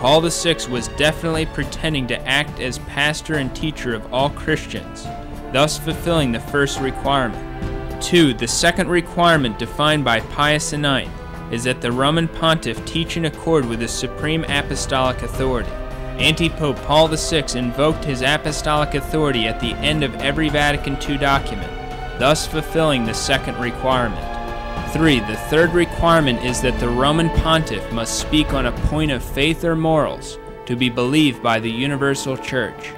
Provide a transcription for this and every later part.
Paul VI was definitely pretending to act as pastor and teacher of all Christians, thus fulfilling the first requirement. 2. The second requirement defined by Pius IX is that the Roman Pontiff teach in accord with his supreme apostolic authority. Antipope Paul VI invoked his apostolic authority at the end of every Vatican II document, thus fulfilling the second requirement. 3. The third requirement is that the Roman Pontiff must speak on a point of faith or morals to be believed by the universal Church.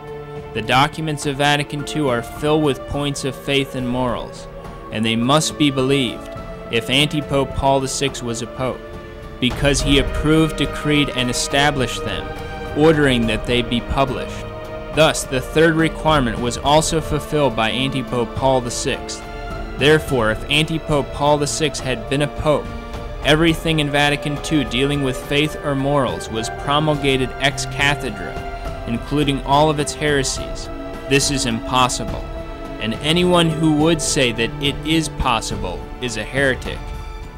The documents of Vatican II are filled with points of faith and morals, and they must be believed if Antipope Paul VI was a pope, because he approved, decreed, and established them, ordering that they be published. Thus, the third requirement was also fulfilled by Antipope Paul VI. Therefore, if Antipope Paul VI had been a pope, everything in Vatican II dealing with faith or morals was promulgated ex cathedra, including all of its heresies. This is impossible, and anyone who would say that it is possible is a heretic.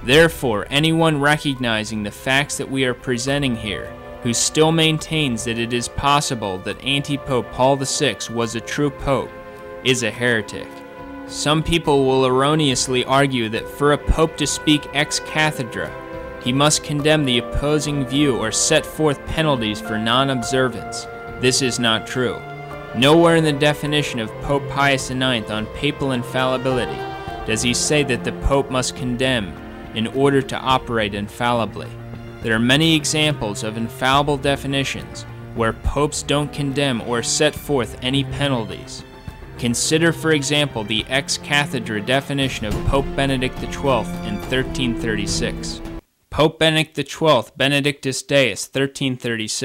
Therefore, anyone recognizing the facts that we are presenting here, who still maintains that it is possible that Antipope Paul VI was a true pope, is a heretic. Some people will erroneously argue that for a pope to speak ex cathedra, he must condemn the opposing view or set forth penalties for non-observance. This is not true. Nowhere in the definition of Pope Pius IX on papal infallibility does he say that the pope must condemn in order to operate infallibly. There are many examples of infallible definitions where popes don't condemn or set forth any penalties. Consider, for example, the ex cathedra definition of Pope Benedict XII in 1336. Pope Benedict XII, Benedictus Deus, 1336.